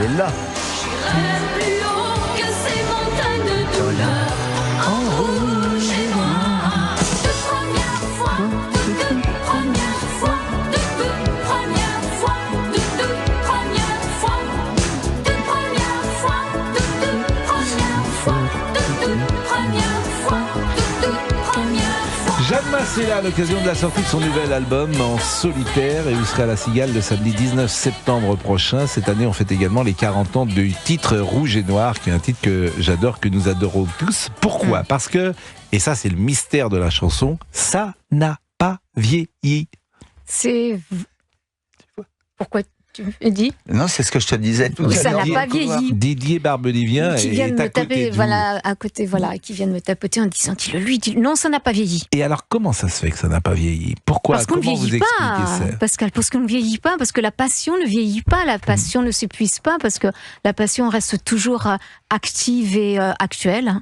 elle est là. Plus haut que ces montagnes de douleur, en rouge et noir. De première fois, de toute première fois, de toute première fois, de toute première fois, de première fois, de toute première fois, de toute première fois, de toute première fois. Jeanne Masse est là à l'occasion de la sortie de son nouvel album en solitaire et vous serez à la Cigale le samedi 19 septembre prochain. Cette année, on fête également les 40 ans du titre Rouge et Noir, qui est un titre que j'adore, que nous adorons tous. Pourquoi ? Parce que, et ça c'est le mystère de la chanson, ça n'a pas vieilli. C'est... Pourquoi tu me dis ? Non, c'est ce que je te disais tout à l'heure. Ça n'a pas vieilli. Didier Barbelivien Qui viennent est à me côté taper, de vous. voilà, à côté, voilà, qui viennent me tapoter en disant, dis-le lui, dis-le. Non, ça n'a pas vieilli. Et alors, comment ça se fait que ça n'a pas vieilli ? Pourquoi ? Parce qu'on ne Comment vous vieillit expliquez pas, ça ? Pascal, parce qu'on ne vieillit pas, parce que la passion ne vieillit pas, la passion ne s'épuise pas, parce que la passion reste toujours active et actuelle.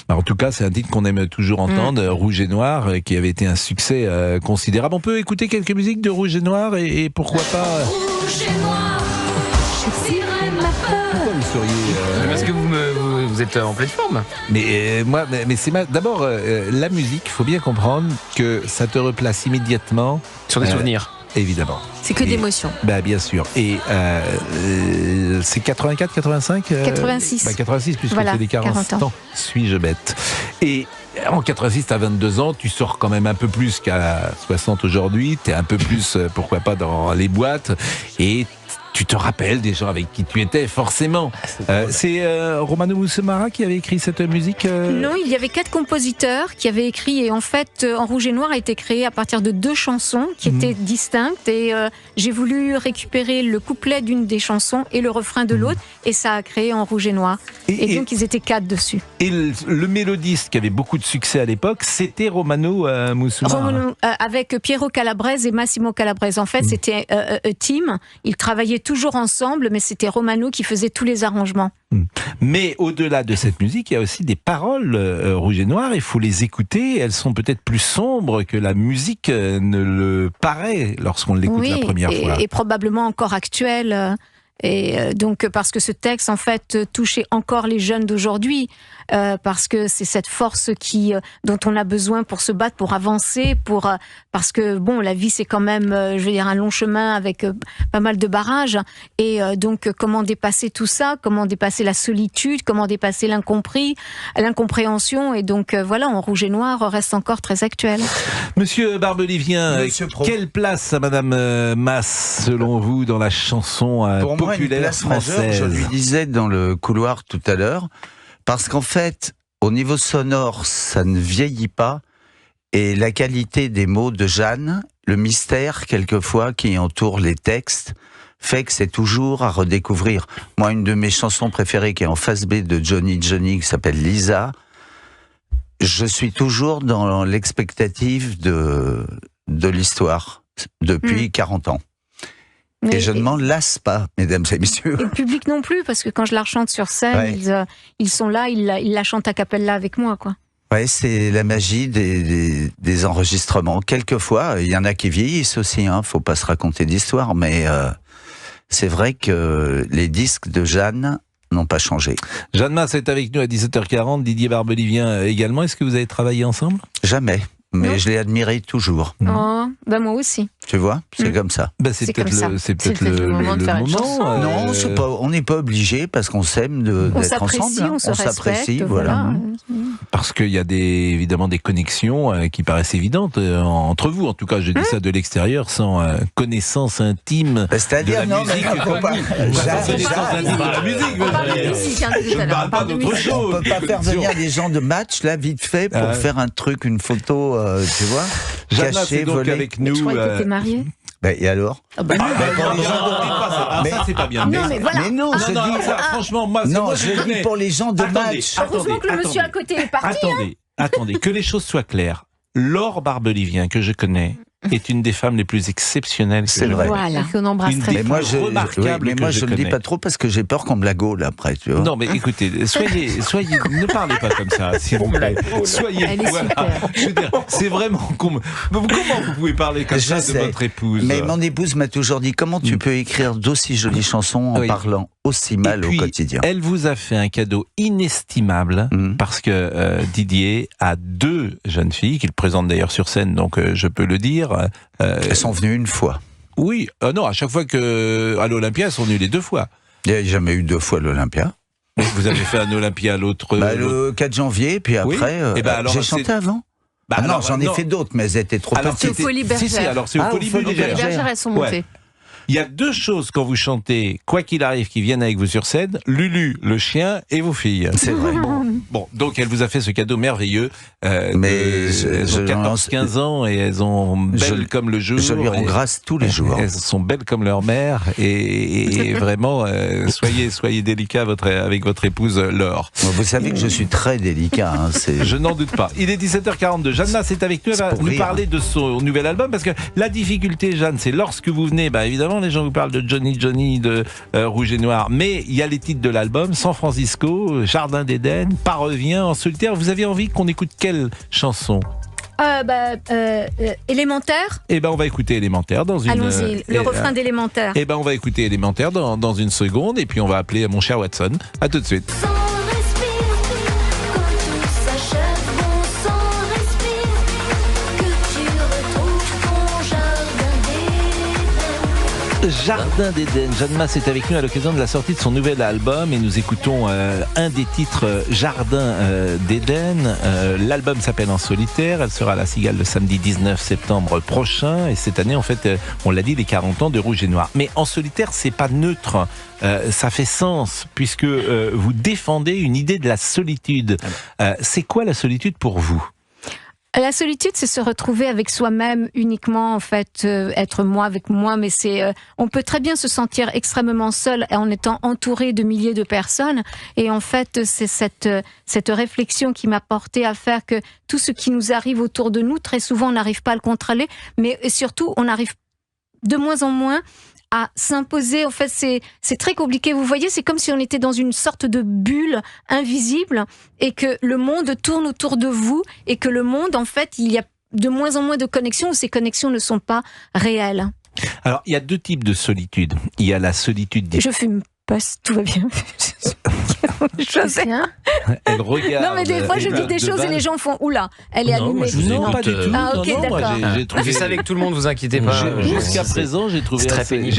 Alors, en tout cas, c'est un titre qu'on aime toujours entendre, Rouge et Noir, qui avait été un succès considérable. On peut écouter quelques musiques de Rouge et Noir et pourquoi pas... Rouge et noir, sirène ma peur. Pourquoi vous seriez... Parce que vous êtes en pleine forme. Mais moi, mais c'est d'abord la musique. Il faut bien comprendre que ça te replace immédiatement Sur des souvenirs. évidemment. C'est que Et- d'émotion. Bah bien sûr. Et c'est 84, 85 86. 86 puisque Voilà, c'est les 40 40 ans. ans. Suis-je bête ? Et en 86, t'as 22 ans, tu sors quand même un peu plus qu'à 60 aujourd'hui. T'es un peu plus, pourquoi pas, dans les boîtes. Et tu te rappelles des gens avec qui tu étais, forcément. C'est Romano Musumara qui avait écrit cette musique Non, il y avait 4 compositeurs qui avaient écrit, et en fait, En Rouge et Noir a été créé à partir de 2 chansons qui étaient distinctes, et j'ai voulu récupérer le couplet d'une des chansons et le refrain de l'autre, et ça a créé En Rouge et Noir. Et donc, ils étaient 4 dessus. Et le mélodiste qui avait beaucoup de succès à l'époque, c'était Romano Musumara. Romano, avec Piero Calabrese et Massimo Calabrese. En fait, c'était a team. Ils travaillaient toujours ensemble, mais c'était Romano qui faisait tous les arrangements. Mais au-delà de cette musique, il y a aussi des paroles Rouge et Noir. Il faut les écouter. Elles sont peut-être plus sombres que la musique ne le paraît lorsqu'on l'écoute la première fois. Et probablement encore actuelles. Et donc, parce que ce texte, en fait, touchait encore les jeunes d'aujourd'hui, parce que c'est cette force dont on a besoin pour se battre, pour avancer, parce que bon, la vie c'est quand même, je veux dire, un long chemin avec pas mal de barrages, et donc comment dépasser tout ça, comment dépasser la solitude, comment dépasser l'incompréhension, et donc voilà, En Rouge et Noir reste encore très actuel. Monsieur Barbelivien, Monsieur Pro. quelle place a Madame Masse, selon vous, dans la chanson Pour moi, une populaire place majeure, française? je lui disais dans le couloir tout à l'heure, parce qu'en fait, au niveau sonore, ça ne vieillit pas, et la qualité des mots de Jeanne, le mystère quelquefois qui entoure les textes, fait que c'est toujours à redécouvrir. Moi, une de mes chansons préférées qui est en face B de Johnny, qui s'appelle Lisa, je suis toujours dans l'expectative de l'histoire depuis 40 ans. Et je ne m'en lasse pas, mesdames et messieurs. Et le public non plus, parce que quand je la rechante sur scène, Ouais. ils sont là, ils la chantent a cappella avec moi, quoi. Ouais, c'est la magie des enregistrements. Quelquefois, il y en a qui vieillissent aussi, faut pas se raconter d'histoire, mais c'est vrai que les disques de Jeanne n'ont pas changé. Jeanne Masse est avec nous à 17h40, Didier Barbelivien également. Est-ce que vous avez travaillé ensemble ? Jamais. Mais Non. je l'ai admiré toujours. Oh, bah moi aussi. Tu vois, c'est comme ça. C'est C'est peut-être comme ça. c'est peut-être C'est peut-être le moment de faire une chanson. Non, c'est pas, on n'est pas obligé parce qu'on s'aime On d'être s'apprécie, ensemble. on se respecte, s'apprécie, voilà. Parce qu'il y a évidemment des connexions qui paraissent évidentes entre vous. En tout cas, je dis ça de l'extérieur, sans connaissance intime C'est-à-dire, de la non, mais musique. faut pas. Connaissance intime de la musique. On parle de musique, hein, tout Je à ne l'heure. parle On pas parle de d'autre musique. On chose. peut pas faire venir des gens de match là vite fait pour faire un truc, une photo, tu vois, Jeanne Masse cachée, est donc volée. avec Je nous. croyais que t'étais marié. Et alors? Ah bah, Ça, c'est pas bien. Non, mais voilà. Mais non, Non, je non, dis, ça, franchement, moi, non, moi, je dis connais. pour les gens de Attendez, match. Heureusement que le monsieur à côté est parti. Attendez, que les choses soient claires. Laure Barbelivien, que je connais, est une des femmes les plus exceptionnelles. que C'est je vrai. connaisse. Voilà. Qu'on embrasse Une très des Mais fort. moi, je, remarquable mais moi, que je je le dis connais. pas trop parce que j'ai peur qu'on me la gaule après, tu vois. Non, mais écoutez, soyez, ne parlez pas comme ça, s'il vous plaît. Soyez, Elle est super. Je veux dire, c'est vraiment comment vous pouvez parler comme Je ça de sais. votre épouse. Mais mon épouse m'a toujours dit comment tu peux écrire d'aussi jolies chansons en Oui. parlant aussi mal Et puis, au quotidien. Elle vous a fait un cadeau inestimable Mhm. parce que Didier a 2 jeunes filles qu'il présente d'ailleurs sur scène, donc je peux le dire. Elles sont venues une fois. Oui, non, à chaque fois que à l'Olympia, elles sont venues les 2 fois. Il n'y a jamais eu 2 fois l'Olympia. Vous avez fait un Olympia l'autre. Le 4 janvier, puis Oui. après, Eh ben alors, j'ai c'est- chanté avant. Bah, Ah non, alors, j'en ai fait d'autres, mais elles étaient trop Alors, petites. C'est aux Folies Si, Bergères. alors c'est aux Ah, Folies aux Folies Bergères. Les Bergères. bergères, elles sont Ouais. montées. Il y a 2 choses quand vous chantez, quoi qu'il arrive, qui viennent avec vous sur scène, Lulu, le chien, et vos filles. C'est vrai. Bon, donc elle vous a fait ce cadeau merveilleux. Mais elles ont 14-15 ans et elles sont belles comme le jour. Je lui rends Et- grâce tous les jours. Elles sont belles comme leur mère et vraiment, soyez délicat avec votre épouse Laure. Vous savez que je suis très délicat. Hein, c'est... Je n'en doute pas. Il est 17h42. Jeanne Masse est avec nous. Elle va C'est pour nous rire. parler de son nouvel album parce que la difficulté, Jeanne, c'est lorsque vous venez, bah évidemment, les gens vous parlent de Johnny, de Rouge et Noir, mais il y a les titres de l'album, San Francisco, Jardin d'Éden, Pas revient, En solitaire. Vous avez envie qu'on écoute quelle chanson? Élémentaire. Eh ben, on va écouter Élémentaire dans une. Allons-y, le refrain d'Élémentaire. Eh ben, on va écouter Élémentaire dans une seconde et puis on va appeler mon cher Watson. À tout de suite. Sans respire, quand tout s'achève, bon sang respire, que tu retrouves ton jardin d'Éden. Jardin d'Éden. Jeanne Masse est avec nous à l'occasion de la sortie de son nouvel album et nous écoutons un des titres Jardin d'Éden. L'album s'appelle En solitaire. Elle sera à la Cigale le samedi 19 septembre prochain et cette année en fait on l'a dit les 40 ans de Rouge et Noir. Mais En solitaire c'est pas neutre. Ça fait sens puisque vous défendez une idée de la solitude. C'est quoi la solitude pour vous? La solitude, c'est se retrouver avec soi-même uniquement, en fait, être moi avec moi. Mais on peut très bien se sentir extrêmement seul en étant entouré de milliers de personnes. Et en fait, c'est cette réflexion qui m'a porté à faire que tout ce qui nous arrive autour de nous, très souvent, on n'arrive pas à le contrôler, mais surtout, on arrive de moins en moins à s'imposer. En fait, c'est très compliqué. Vous voyez, c'est comme si on était dans une sorte de bulle invisible et que le monde tourne autour de vous et que le monde, en fait, il y a de moins en moins de connexions ou ces connexions ne sont pas réelles. Alors, il y a 2 types de solitude. Il y a la solitude Je fume pas, tout va bien. Je sais. Elle regarde. Non, mais des fois, je dis des choses et les gens font oula, elle est Non, allumée. moi, je vous Non, pas écoute, du tout. Ah, ok, Non, non, moi, d'accord. j'ai Je trouvé fais ça avec tout le monde, vous inquiétez pas. Jusqu'à C'est- présent, j'ai trouvé c'est très assez- pénible.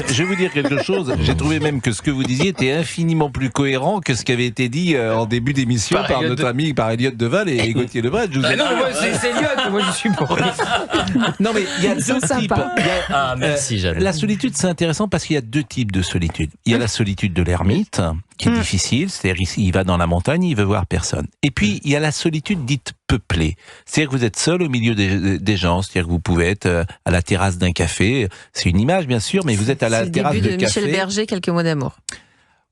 je vais vous dire quelque chose. J'ai trouvé même que ce que vous disiez était infiniment plus cohérent que ce qui avait été dit en début d'émission Par par Elliott notre ami, par Elliott Deval et Gauthier Lebret. Je vous ai- Ah non, mais moi, c'est Elliott, moi je suis pour. Non, mais il y a Ils sont 2 types. sympas. Il y a, Ah, merci, Jeanne. la solitude, c'est intéressant parce qu'il y a 2 types de solitude. Il y a la solitude de l'ermite, qui est difficile, c'est-à-dire il va dans la montagne, il veut voir personne. Et puis, il y a la solitude dite peuplée. C'est-à-dire que vous êtes seul au milieu des gens, c'est-à-dire que vous pouvez être à la terrasse d'un café. C'est une image, bien sûr, mais vous êtes à la C'est le terrasse début de de café. Michel Berger, Quelques mots d'amour.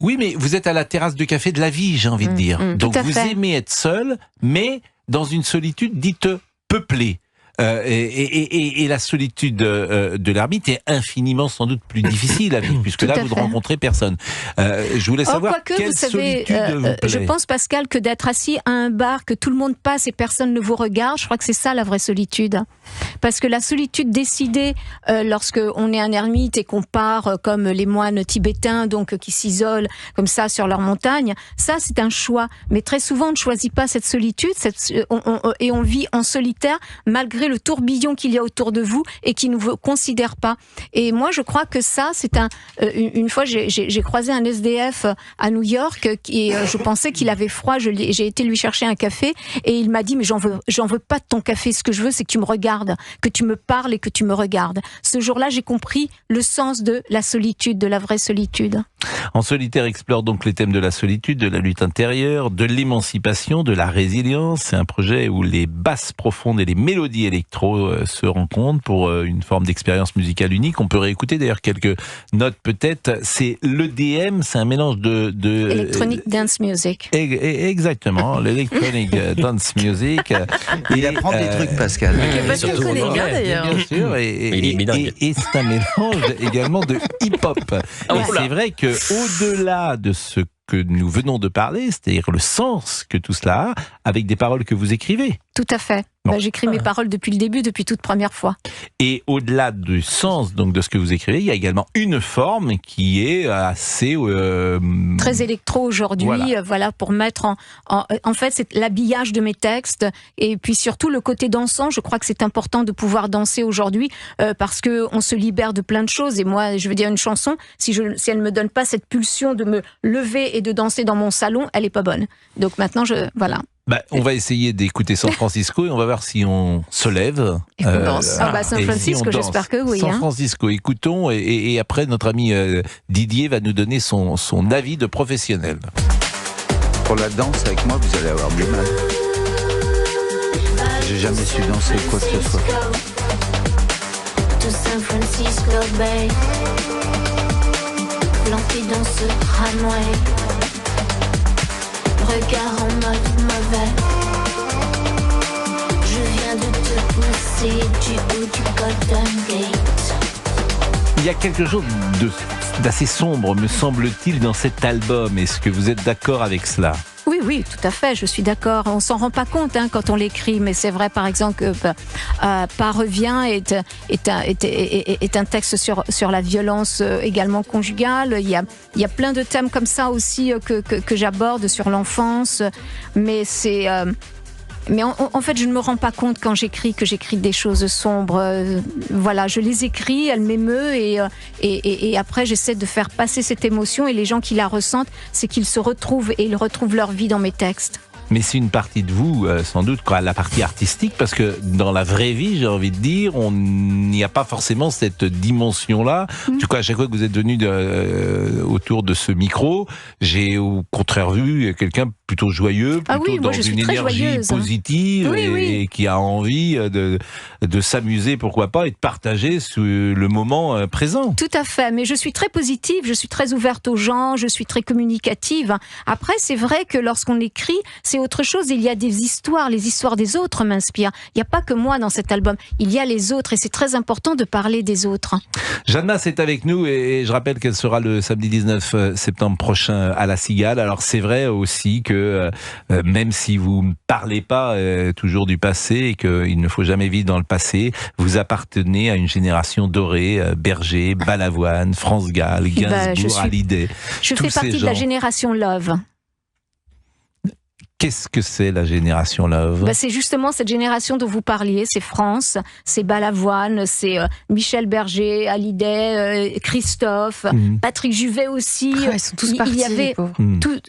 Oui, mais vous êtes à la terrasse de café de la vie, j'ai envie de dire. Donc tout à vous fait. aimez être seul, mais dans une solitude dite peuplée. Et la solitude de l'ermite est infiniment sans doute plus difficile à vivre, puisque Tout là, à vous ne fait. rencontrez personne. Je voulais savoir quoique, quelle vous savez, solitude vous plaît. je pense, Pascal, que d'être assis à un bar, que tout le monde passe et personne ne vous regarde, je crois que c'est ça la vraie solitude. Parce que la solitude décidée, lorsque on est un ermite et qu'on part comme les moines tibétains, donc qui s'isolent comme ça sur leur montagne, ça c'est un choix. Mais très souvent, on ne choisit pas cette solitude et on vit en solitaire malgré le tourbillon qu'il y a autour de vous et qui ne vous considère pas. Et moi, je crois que ça, c'est une fois, j'ai croisé un SDF à New York et je pensais qu'il avait froid. J'ai été lui chercher un café et il m'a dit mais j'en veux pas de ton café. Ce que je veux, c'est que tu me regardes, que tu me parles et que tu me regardes. Ce jour-là, j'ai compris le sens de la solitude, de la vraie solitude. En solitaire explore donc les thèmes de la solitude, de la lutte intérieure, de l'émancipation, de la résilience. C'est un projet où les basses profondes et les mélodies électriques électro se rencontrent pour une forme d'expérience musicale unique. On peut réécouter d'ailleurs quelques notes peut-être. C'est l'EDM, c'est un mélange de Electronic Dance Music. Exactement, l'Electronic Dance Music. Il apprend des trucs, Pascal. Parce qu'on connaît bien d'ailleurs. Bien sûr, Il est bilingue. et c'est un mélange également de hip-hop. Et c'est vrai que au-delà de ce que nous venons de parler, c'est-à-dire le sens que tout cela a, avec des paroles que vous écrivez. Tout à fait. Bon. J'écris mes paroles depuis le début, depuis toute première fois. Et au-delà du sens donc de ce que vous écrivez, il y a également une forme qui est assez Très électro aujourd'hui, voilà, pour mettre en fait, c'est l'habillage de mes textes et puis surtout le côté dansant. Je crois que c'est important de pouvoir danser aujourd'hui parce que on se libère de plein de choses. Et moi, je veux dire, une chanson, si elle me donne pas cette pulsion de me lever et de danser dans mon salon, elle est pas bonne. Donc maintenant, voilà. on va essayer d'écouter San Francisco et on va voir si on se lève. Et qu'on danse. San et si Francisco, on danse. j'espère que oui. San Hein. Francisco, écoutons et après notre ami Didier va nous donner son avis de professionnel. Pour la danse, avec moi, vous allez avoir du mal. J'ai jamais su danser quoi que ce soit. To San Francisco Bay, planté dans ce runway, regard en mode mauvais. Je viens de te pousser du haut du Golden Gate. Il y a quelque chose d'assez sombre, me semble-t-il, dans cet album. Est-ce que vous êtes d'accord avec cela ? Oui, tout à fait, je suis d'accord. On s'en rend pas compte quand on l'écrit, mais c'est vrai, par exemple, que Pas revient est un texte sur la violence également conjugale. Il y a plein de thèmes comme ça aussi que j'aborde sur l'enfance, mais c'est... Mais en fait, je ne me rends pas compte quand j'écris que j'écris des choses sombres. Voilà, je les écris, elles m'émeuvent et après j'essaie de faire passer cette émotion et les gens qui la ressentent, c'est qu'ils se retrouvent et ils retrouvent leur vie dans mes textes. Mais c'est une partie de vous, sans doute, la partie artistique, parce que dans la vraie vie, j'ai envie de dire, on n'y a pas forcément cette dimension-là. En tout cas, à chaque fois que vous êtes venu autour de ce micro, j'ai au contraire vu quelqu'un plutôt joyeux, plutôt dans une énergie positive et qui a envie de s'amuser, pourquoi pas, et de partager le moment présent. Tout à fait, mais je suis très positive, je suis très ouverte aux gens, je suis très communicative. Après, c'est vrai que lorsqu'on écrit, c'est autre chose, il y a des histoires, les histoires des autres m'inspirent. Il n'y a pas que moi dans cet album, il y a les autres et c'est très important de parler des autres. Jeanne Mas est avec nous et je rappelle qu'elle sera le samedi 19 septembre prochain à La Cigale. Alors c'est vrai aussi que même si vous ne parlez pas toujours du passé et qu'il ne faut jamais vivre dans le passé, vous appartenez à une génération dorée, Berger, Balavoine, France Gall, Gainsbourg, Hallyday. Je fais partie de la génération Love. Qu'est-ce que c'est la génération Love ? C'est justement cette génération dont vous parliez, c'est France, c'est Balavoine, c'est Michel Berger, Hallyday, Christophe, Patrick Juvet aussi. Ils sont tous partis, les pauvres.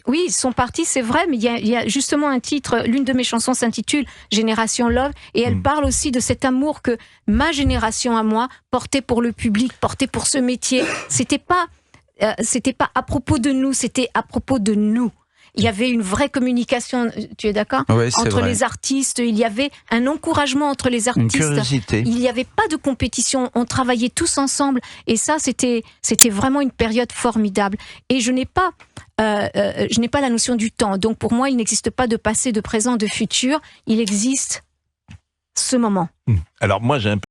Oui, ils sont partis, c'est vrai, mais il y a justement un titre, l'une de mes chansons s'intitule Génération Love, et elle parle aussi de cet amour que ma génération à moi portait pour le public, portait pour ce métier. C'était pas à propos de nous, c'était à propos de nous. Il y avait une vraie communication, tu es d'accord ? Oui, entre les artistes, il y avait un encouragement entre les artistes. Une curiosité. Il n'y avait pas de compétition, on travaillait tous ensemble et ça c'était vraiment une période formidable. Et je n'ai pas la notion du temps. Donc pour moi, il n'existe pas de passé, de présent, de futur, il existe ce moment. Alors moi j'ai un peu